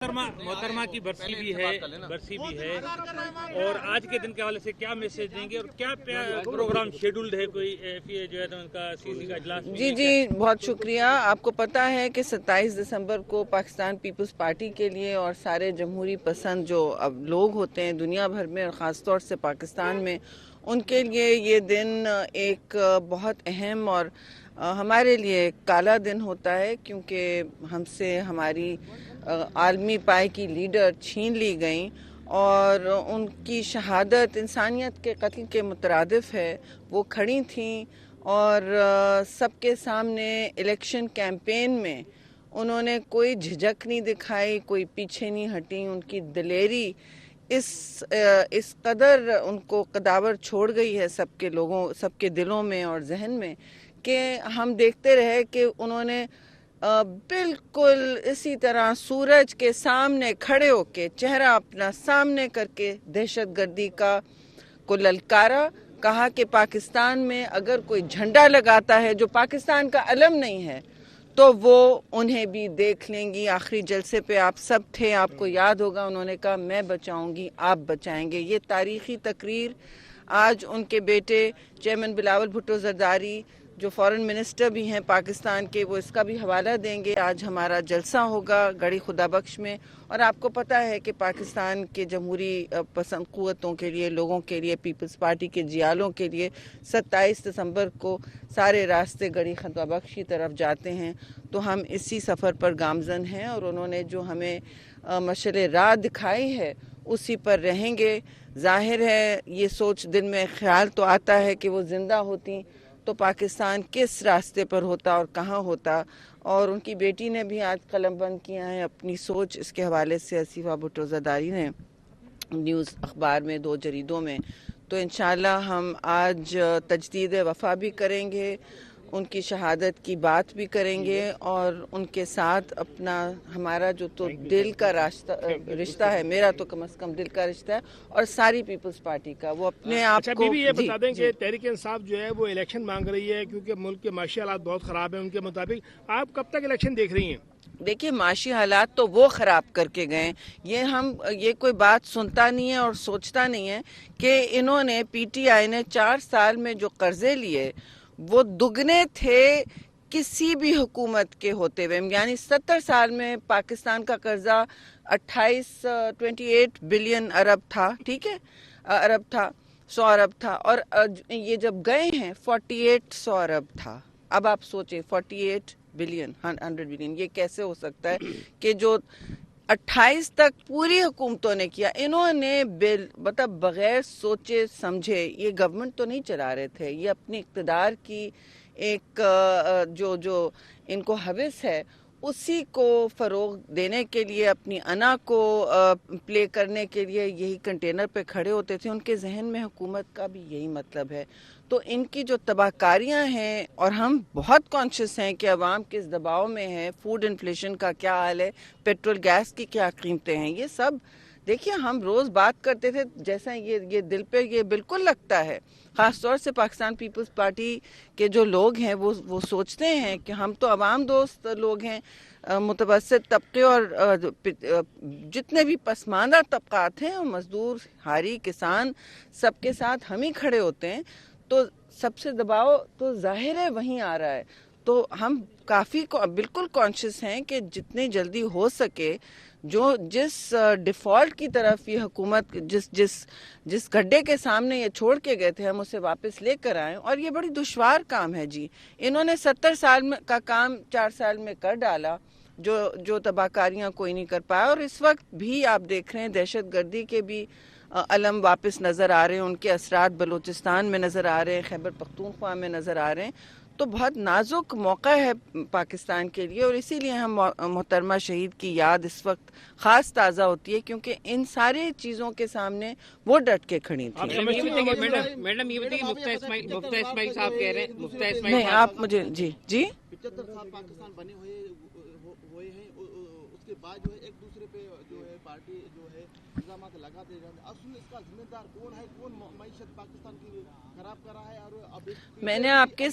मोहतरमा की बरसी भी है और आज के दिन के हवाले से क्या मैसेज देंगे और क्या प्रोग्राम शेड्यूल्ड है, कोई जो है तो उनका सीसी का इजलास? जी बहुत शुक्रिया। आपको पता है कि 27 दिसंबर को पाकिस्तान पीपल्स पार्टी के लिए और सारे जमहूरी पसंद जो अब लोग होते हैं दुनिया भर में और ख़ास तौर से पाकिस्तान में, उनके लिए ये दिन एक बहुत अहम और हमारे लिए काला दिन होता है, क्योंकि हमसे हमारी आलमी पाए की लीडर छीन ली गई और उनकी शहादत इंसानियत के कत्ल के मुतरादिफ है। वो खड़ी थीं और सबके सामने इलेक्शन कैंपेन में उन्होंने कोई झिझक नहीं दिखाई, कोई पीछे नहीं हटी। उनकी दिलेरी इस कदर उनको कदावर छोड़ गई है सबके लोगों, सबके दिलों में और जहन में, कि हम देखते रहे कि उन्होंने बिल्कुल इसी तरह सूरज के सामने खड़े होके चेहरा अपना सामने करके दहशतगर्दी को ललकारा। कहा कि पाकिस्तान में अगर कोई झंडा लगाता है जो पाकिस्तान का अलम नहीं है तो वो उन्हें भी देख लेंगी। आखिरी जलसे पे आप सब थे, आपको याद होगा, उन्होंने कहा मैं बचाऊंगी आप बचाएंगे। ये तारीखी तकरीर आज उनके बेटे चेयरमैन बिलावल भुट्टो जरदारी जो फॉरेन मिनिस्टर भी हैं पाकिस्तान के, वो इसका भी हवाला देंगे। आज हमारा जलसा होगा गढ़ी खुदा बख्श में। और आपको पता है कि पाकिस्तान के जमहूरी पसंद क़ुव्वतों के लिए, लोगों के लिए, पीपल्स पार्टी के जियालों के लिए 27 दिसंबर को सारे रास्ते गढ़ी खुदा बख्श की तरफ जाते हैं। तो हम इसी सफ़र पर गामजन हैं और उन्होंने जो हमें मशअल राह दिखाई है उसी पर रहेंगे। ज़ाहिर है ये सोच दिल में ख्याल तो आता है कि वो ज़िंदा होती तो पाकिस्तान किस रास्ते पर होता और कहाँ होता। और उनकी बेटी ने भी आज कलम बंद किया है अपनी सोच, इसके हवाले से आसिफा भुट्टो ज़रदारी ने न्यूज़ अखबार में 2 जरीदों में। तो इंशाअल्लाह हम आज तजदीद वफ़ा भी करेंगे, उनकी शहादत की बात भी करेंगे और उनके साथ अपना हमारा जो तो दिल का रिश्ता है, मेरा तो कम से कम दिल का रिश्ता है और सारी पीपल्स पार्टी का, वो अपने आप को। बीबी ये बता दें कि तहरीक इंसाफ जो है वो इलेक्शन मांग रही है क्योंकि मुल्क के माशी हालात बहुत ख़राब हैं उनके मुताबिक। आप कब तक इलेक्शन देख रही हैं? देखिए, माशी हालात तो वो ख़राब करके गए, ये कोई बात सुनता नहीं है और सोचता नहीं है कि इन्होंने PTI ने 4 साल में जो कर्जे लिए वो दुगने थे किसी भी हुकूमत के होते हुए। यानी 70 साल में पाकिस्तान का कर्जा 28 बिलियन अरब था, ठीक है, अरब था, 100 अरब था, और ये जब गए हैं 4800 अरब था। अब आप सोचें 48 बिलियन 100 बिलियन, ये कैसे हो सकता है कि जो 28 तक पूरी हुकूमतों ने किया, इन्होंने मतलब बगैर सोचे समझे, ये गवर्नमेंट तो नहीं चला रहे थे, ये अपनी इक़्तिदार की एक जो इनको हविस है उसी को फ़रोग देने के लिए, अपनी अना को प्ले करने के लिए यही कंटेनर पे खड़े होते थे। उनके जहन में हुकूमत का भी यही मतलब है। तो इनकी जो तबाहकारियाँ हैं, और हम बहुत कॉन्शियस हैं कि अवाम किस दबाव में है, फूड इन्फ्लेशन का क्या हाल है, पेट्रोल गैस की क्या कीमतें हैं, ये सब देखिए हम रोज़ बात करते थे, जैसा ये दिल पे ये बिल्कुल लगता है। ख़ास तौर से पाकिस्तान पीपल्स पार्टी के जो लोग हैं वो सोचते हैं कि हम तो अवाम दोस्त लोग हैं, मुतवस्सित तबके और जितने भी पसमानदा तबकात हैं, मज़दूर, हारी, किसान, सबके साथ हम ही खड़े होते हैं। तो सबसे दबाव तो ज़ाहिर है वहीं आ रहा है। तो हम बिल्कुल कॉन्शियस हैं कि जितनी जल्दी हो सके जिस डिफ़ॉल्ट की तरफ ये हुकूमत जिस गड्ढे के सामने ये छोड़ के गए थे, हम उसे वापस लेकर आएं। और ये बड़ी दुश्वार काम है जी। इन्होंने 70 साल का काम 4 साल में कर डाला, जो तबाहकारियाँ कोई नहीं कर पाया। और इस वक्त भी आप देख रहे हैं दहशतगर्दी के भी अलम वापस नज़र आ रहे हैं, उनके असरात बलूचिस्तान में नज़र आ रहे हैं, खैबर पख्तूनख्वा में नज़र आ रहे हैं। तो बहुत नाजुक मौका है पाकिस्तान के लिए, और इसीलिए हम मोहतरमा शहीद की याद इस वक्त ख़ास ताज़ा होती है, क्योंकि इन सारी चीज़ों के सामने वो डट के खड़ी थी। मैडम ये बताइए, मुफ्ती इस्माइल साहब कह रहे हैं, मुफ्ती इस्माइल नहीं, आप मुझे जी 75 साल पाकिस्तान बने हुए हैं, उसके बाद जो है एक दूसरे पे जो है पार्टी जो है इल्जाम लगाते रहते, असल इसका जिम्मेदार कौन है, कौन मईशत पाकिस्तान की खराब कर रहा है? और अब मैंने आपके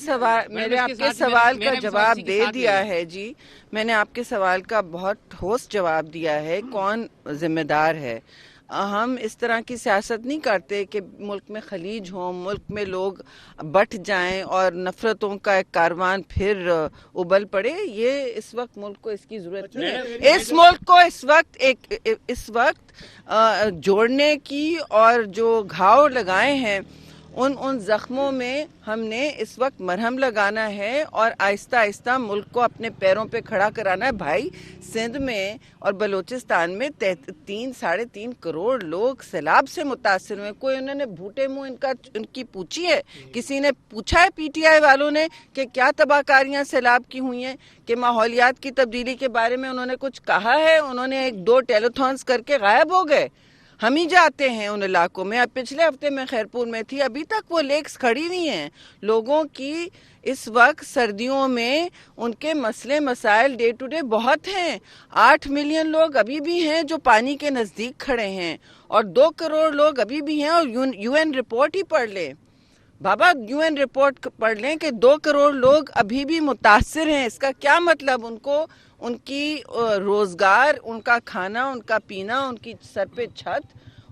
सवाल का जवाब दे दिया है जी। मैंने आपके सवाल का बहुत ठोस जवाब दिया है, कौन जिम्मेदार है। हम इस तरह की सियासत नहीं करते कि मुल्क में खलीज हो, मुल्क में लोग बट जाएं और नफरतों का एक कारवान फिर उबल पड़े। ये इस वक्त मुल्क को इसकी जरूरत नहीं है। इस मुल्क को इस वक्त जोड़ने की और जो घाव लगाए हैं उन जख्मों में हमने इस वक्त मरहम लगाना है और आहिस्ता आहिस्ता मुल्क को अपने पैरों पे खड़ा कराना है। भाई, सिंध में और बलूचिस्तान में 3-3.5 करोड़ लोग सैलाब से मुतासिर हुए। कोई उन्होंने भूटे मुंह उनकी पूछी है? किसी ने पूछा है पीटीआई वालों ने कि क्या तबाहकारियां सैलाब की हुई हैं, कि माहौलियात की तब्दीली के बारे में उन्होंने कुछ कहा है? उन्होंने 1-2 टेलीथॉन्स करके गायब हो गए। हम ही जाते हैं उन इलाकों में। अब पिछले हफ्ते मैं खैरपुर में थी, अभी तक वो लेक्स खड़ी हुई हैं। लोगों की इस वक्त सर्दियों में उनके मसले मसाइल डे टू डे बहुत हैं। 8 मिलियन लोग अभी भी हैं जो पानी के नज़दीक खड़े हैं और 2 करोड़ लोग अभी भी हैं। और यूएन रिपोर्ट ही पढ़ लें बाबा, यूएन रिपोर्ट पढ़ लें कि 2 करोड़ लोग अभी भी मुतासिर हैं। इसका क्या मतलब? उनको उनकी रोजगार, उनका खाना, उनका पीना, उनकी सर पे छत,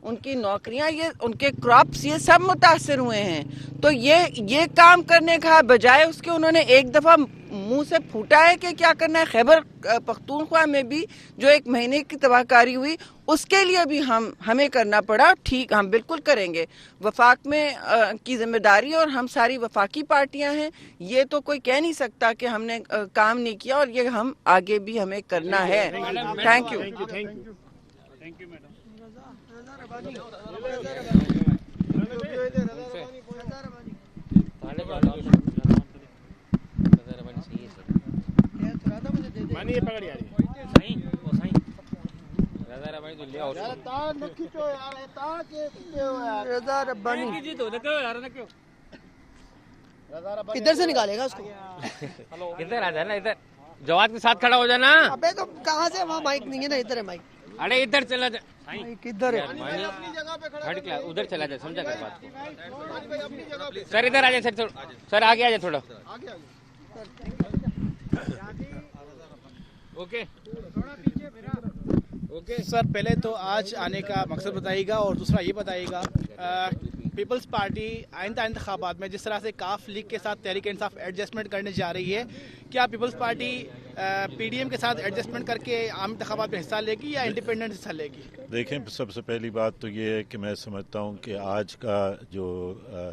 उनकी नौकरियां, ये उनके क्रॉप्स, ये सब मुतासिर हुए हैं। तो ये काम करने का बजाय उसके उन्होंने एक दफा मुंह से फूटा है कि क्या करना है। खैबर पख्तूनख्वा में भी जो 1 महीने की तबाहकारी हुई, उसके लिए भी हमें करना पड़ा। ठीक, हम बिल्कुल करेंगे। वफाक में की जिम्मेदारी और हम सारी वफाकी पार्टियां हैं। ये तो कोई कह नहीं सकता कि हमने काम नहीं किया, और ये हम आगे भी हमें करना है। Thank you. Thank you madam. मानिए पकड़ यार इधर से निकालेगा उसको। इधर आ जाना, इधर जवाब के साथ खड़ा हो जाना। अबे तो कहाँ से, वहाँ माइक नहीं है ना, इधर है माइक। अरे इधर चला जा, किधर है? थर्ड क्लास उधर चला जा, समझा कर बात को। सर इधर आ जाए सर, सर आगे आ जाए थोड़ा। ओके ओके सर, पहले तो आज आने का मकसद बताइएगा और दूसरा ये बताइएगा पीपल्स पार्टी आइंदा इंतखाबात में जिस तरह से काफ लीग के साथ तहरीक इंसाफ एडजस्टमेंट करने जा रही है, क्या पीपल्स पार्टी पीडीएम के साथ एडजस्टमेंट करके आम इंतखाबात में हिस्सा लेगी या इंडिपेंडेंट हिस्सा लेगी? देखें, सबसे पहली बात तो ये है कि मैं समझता हूँ कि आज का जो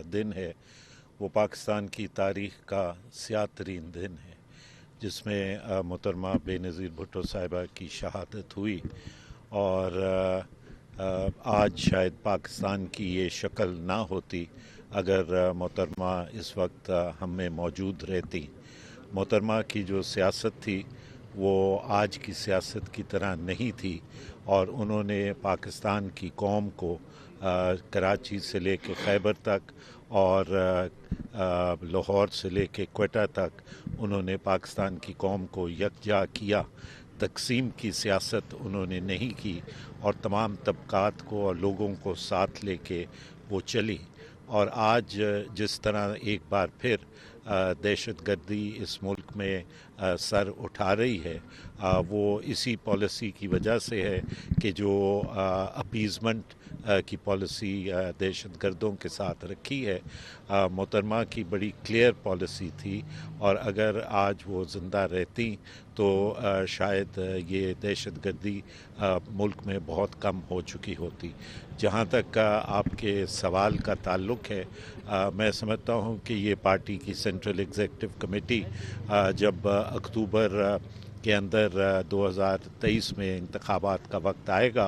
दिन है वो पाकिस्तान की तारीख का स्याह तरीन दिन है, जिसमें मोहतरमा बेनज़ीर भुट्टो साहिबा की शहादत हुई। और आज शायद पाकिस्तान की ये शक्ल ना होती अगर मोहतरमा इस वक्त हम में मौजूद रहती। मोहतरमा की जो सियासत थी वो आज की सियासत की तरह नहीं थी, और उन्होंने पाकिस्तान की कौम को कराची से लेके खैबर तक और लाहौर से लेके क्वेटा तक उन्होंने पाकिस्तान की कौम को यकजा किया। तकसीम की सियासत उन्होंने नहीं की, और तमाम तबकात को और लोगों को साथ लेके वो चली। और आज जिस तरह एक बार फिर दहशतगर्दी इस मुल्क में सर उठा रही है, वो इसी पॉलिसी की वजह से है कि जो अपीज़मेंट की पॉलिसी दहशतगर्दों के साथ रखी है। मोहतरमा की बड़ी क्लियर पॉलिसी थी, और अगर आज वो ज़िंदा रहती तो शायद ये दहशतगर्दी मुल्क में बहुत कम हो चुकी होती। जहाँ तक आपके सवाल का ताल्लुक़ है, मैं समझता हूँ कि ये पार्टी की सेंट्रल एग्जीक्यूटिव कमेटी जब अक्टूबर के अंदर 2023 में इंतखाबात का वक्त आएगा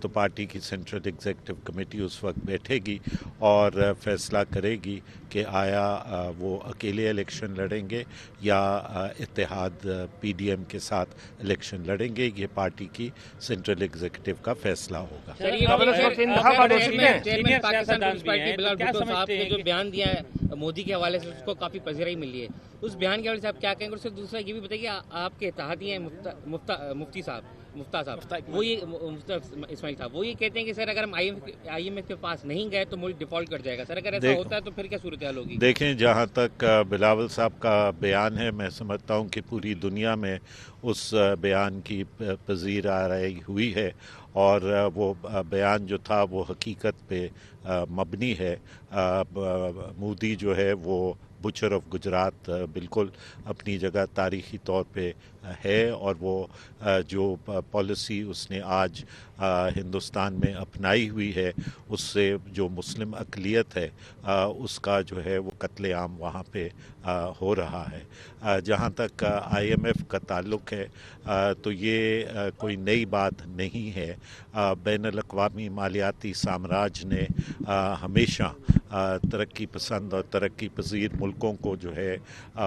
तो पार्टी की सेंट्रल एग्जीक्यूटिव कमेटी उस वक्त बैठेगी और फैसला करेगी कि आया वो अकेले इलेक्शन लड़ेंगे या इत्तेहाद पीडीएम के साथ इलेक्शन लड़ेंगे। ये पार्टी की सेंट्रल एग्जीक्यूटिव का फैसला होगा। जो बयान दिया है मोदी के हवाले से, उसको काफी पजीराई मिली है। उस बयान के हवाले से आप क्या कहेंगे? उससे दूसरा ये भी बताइए, आपके इत्तेहादी हैं मुफ्ती साहब, मुफ्ता साहब, वो ये मुफ्ता इस्माइल साहब, वो ये कहते हैं कि सर अगर हम IMF के पास नहीं गए तो मुल्क डिफॉल्ट कर जाएगा। सर अगर ऐसा होता है तो फिर क्या सूरत हाल होगी? देखें, जहाँ तक बिलावल साहब का बयान है, मैं समझता हूँ कि पूरी दुनिया में उस बयान की पजीर आराई हुई है और वो बयान जो था वो हकीकत पे मबनी है। मोदी जो है वो बुचर ऑफ गुजरात बिल्कुल अपनी जगह तारीख़ी तौर पे है और वो जो पॉलिसी उसने आज हिंदुस्तान में अपनाई हुई है उससे जो मुस्लिम अक़लियत है उसका जो है वो कत्लेआम वहाँ पे हो रहा है। जहाँ तक IMF का ताल्लुक़ है तो ये कोई नई बात नहीं है। बैनुल-अक़वामी मालियाती साम्राज्य ने हमेशा तरक्की पसंद और तरक्की पजीर मुल्कों को जो है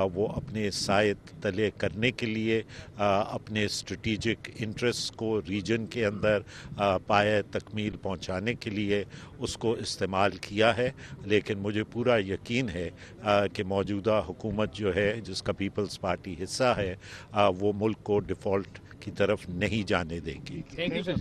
वो अपने साए तले करने के लिए अपने स्ट्रेटिजिक इंटरेस्ट को रीजन के अंदर पाए तकमील पहुंचाने के लिए उसको इस्तेमाल किया है। लेकिन मुझे पूरा यकीन है कि मौजूदा हुकूमत जो है जिसका पीपल्स पार्टी हिस्सा है वो मुल्क को डिफ़ॉल्ट की तरफ नहीं जाने देगी। Thank you sir.